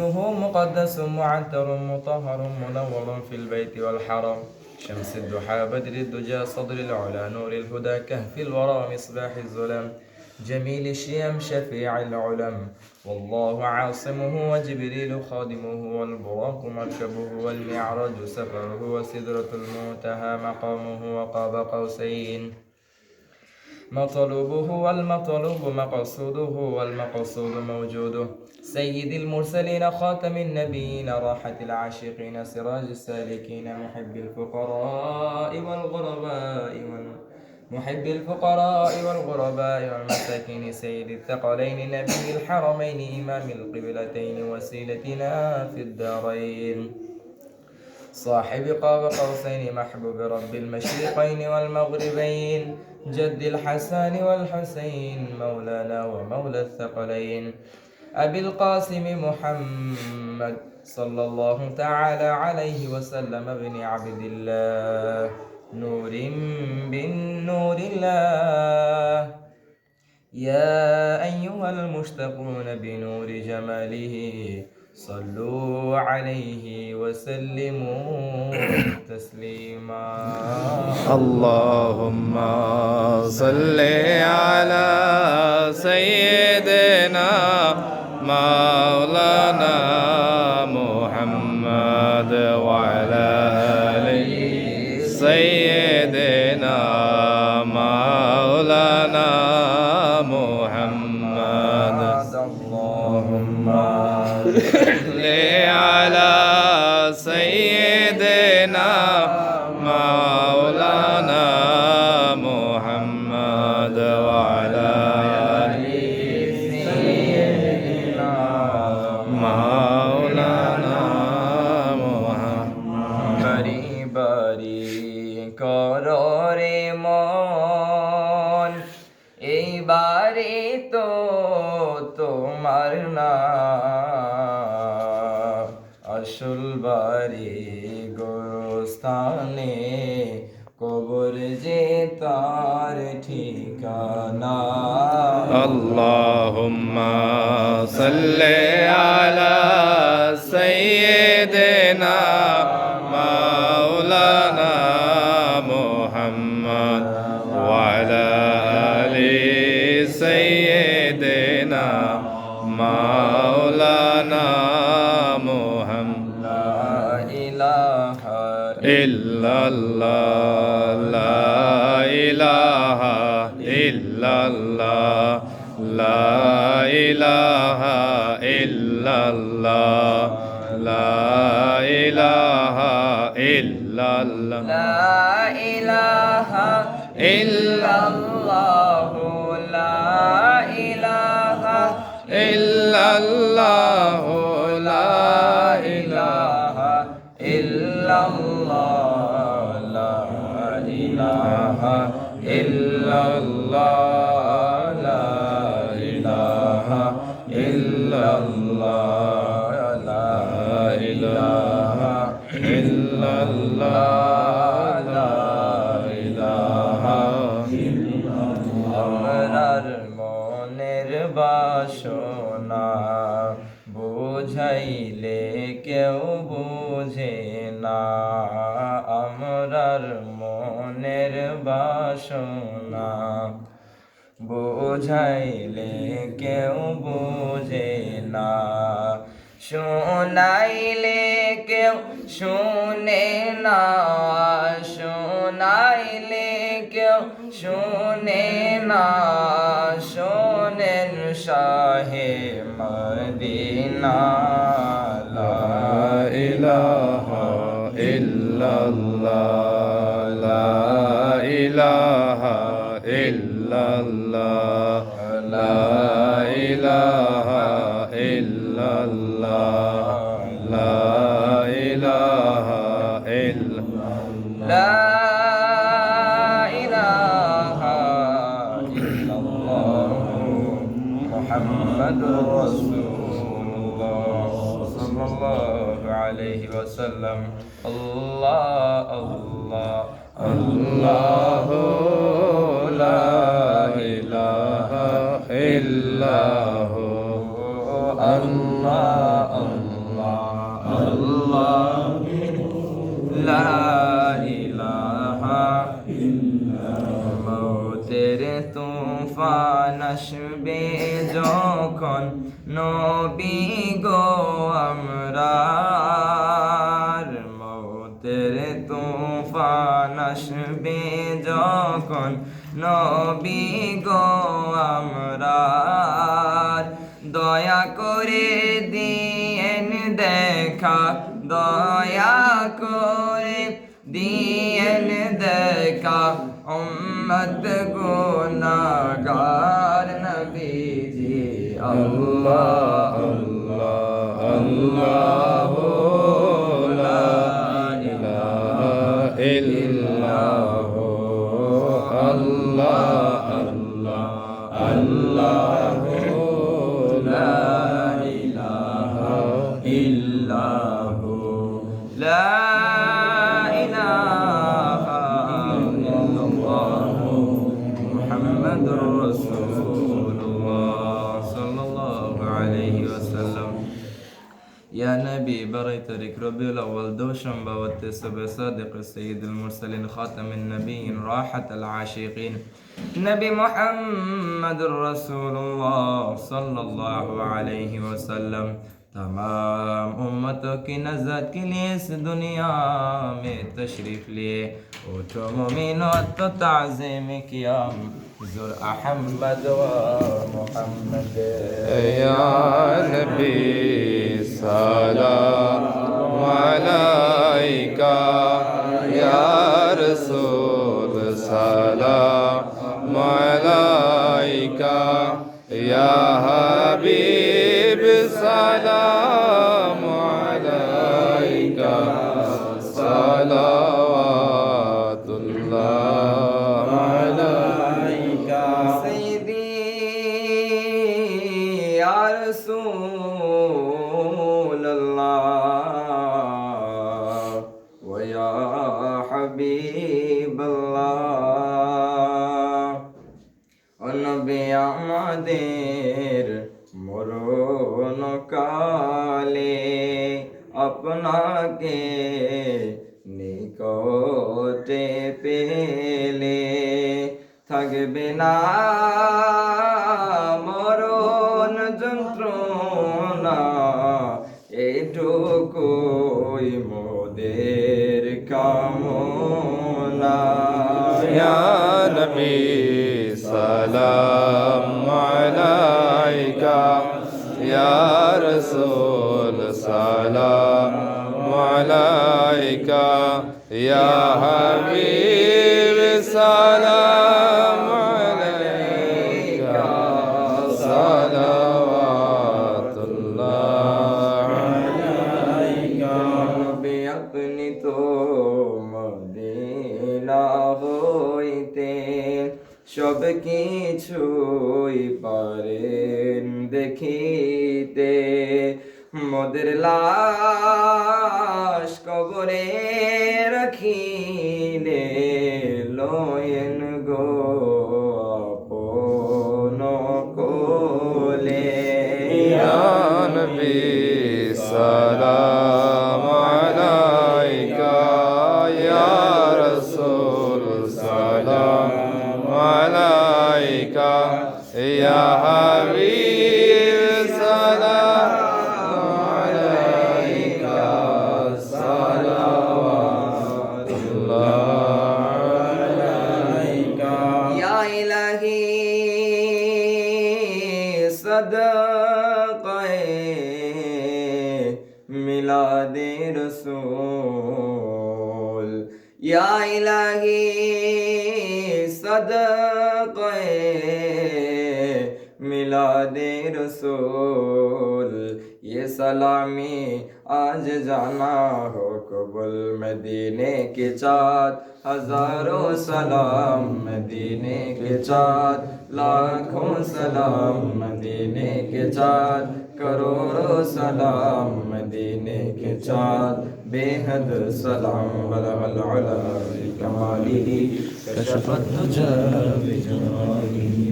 هو مقدس معتر مطهر منور في البيت والحرم. شمس الضحى بدر الدجى صدر العلا نور الهدى كهف الورى مصباح الظلم. جميل الشيم شفيع العلم. والله عاصمه وجبريل خادمه والبراق مركبه والمعراج سفره وسدرة المنتهى مقامه وقاب قوسين مطلوبه والمطلوب مقصوده والمقصود موجوده. سيد المرسلين خاتم النبيين راحة العاشقين سراج السالكين محب الفقراء والغرباء والمساكين سيد الثقلين نبي الحرمين إمام القبلتين وسيلتنا في الدارين. صاحب قاب قوسين محبوب رب المشرقين والمغربين جد الحسن والحسين مولانا ومولى الثقلين. أبي القاسم محمد صلى الله تعالى عليه وسلم ابن عبد الله نور بالنور الله. يا أيها المشتقون بنور جماله صلوا عليه وسلموا تسليما. اللهم صل على سيدنا مولانا محمد وعلى آله سيدنا مولانا محمد. اللهم صل على سيدنا مولانا محمد وعلى آله سيدنا مولانا محمد. বাড়ি বাড়ি কররে মন এইবারে তো তোমার না আসল বাড়ি গোরস্থানে কবর যে তার ঠিকানা। اللهم صل على سيدنا مولانا محمد وعلى آل سيدنا مولانا محمد. لا إله إلا الله لا إله إلا الله لا إله إلا الله لا إله إلا الله لا إله إلا الله لا إله إلا الله لا إله إلا الله لا إله إلا الله لا إله إلا الله لا إله إلا الله لا إله إلا الله. আমরার মনের বাসনা বুঝাইলে কেউ বুঝে না। আমরার মনের বাসনা বুঝাইলে কেউ বুঝে না। শোনাইলে কেউ শুনে না শোনাইলে কেউ শুনে না। শোনেন শাহে মদিনা লা ইলাহা ইল্লাল্লাহ লা ইলাহা ইল্লাল্লাহ লা ইলাহা ইল্লাল্লাহ লা ইলাহা ইল্লাল্লাহ لا إله إلا الله محمد رسول الله صلى الله عليه وسلم. الله الله الله لا إله إلا هو الله الله আমরার মৌতের তুফান আসবে যখন নবী গো আমরার দয়া করে দিয়েন দেখা দয়া করে দিয়েন দেখা উম্মত গুনাহগার নবীজি আল্লাহ আল্লাহ আল্লাহ লা ইলাহা ইল্লাল্লাহ আল্লাহ আল্লাহ আল্লাহ লা ইলাহা ইল্লাল্লাহ লা ইলাহা ইল্লাল্লাহ মুহাম্মাদুর রাসূলুল্লাহ সাল্লাল্লাহু আলাইহি ওয়াসাল্লাম يا نبي بريت لك ربي الأول دوشن بواتسب صادق السيد المرسلين خاتم النبيين راحة العاشقين نبي محمد رسول الله صلى الله عليه وسلم तमाम उम्मतों की नज़ात के लिए इस दुनिया में तशरीफ़ लिए उठो मोमिनो तो ताज़ीम किया ज़ुर अहमद व मुहम्मद या नबी सलाम अलैका या रसूल सलाम अलैका या हबीब सलाम अलैका सलावतुल्लाह अलैका सय्यदी या रसूलल्लाह व या हबीबल्लाह ও নবী আমাদের মরণ কালে আপনাকে নিকটে পেলে থাকবে না মরণ যন্ত্রণা এটুকুই মোদের কামনা या नबी सलाम अलैका या रसूल सलाम अलैका या हबीब सलाम अलैका सलावतुल्लाह अलैका নবী আপনি তো মদিনা হইতে সব কিছুই পারেন দেখিতে মোদের লাশ কবরে রাখিলে লয়েন গো আপন কোলে या नबी सलाम अलैका या रसूल सलाम अलैका या हबीब सलाम अलैका सलावतुल्लाह अलैका या इलाही सदक़े मिलादे रसूल या इलाही सदक़े मिलादे रसूल ये सलामी आज जाना हो कबुल मदीने के चाँद हजारों सलाम मदीने के चाँद लाखों सलाम मदीने के चाँद करोड़ों सलाम मदीने के चाँद बेहद सलाम बलगल उला बिकमालिही कशफत तुजा बिजमालिही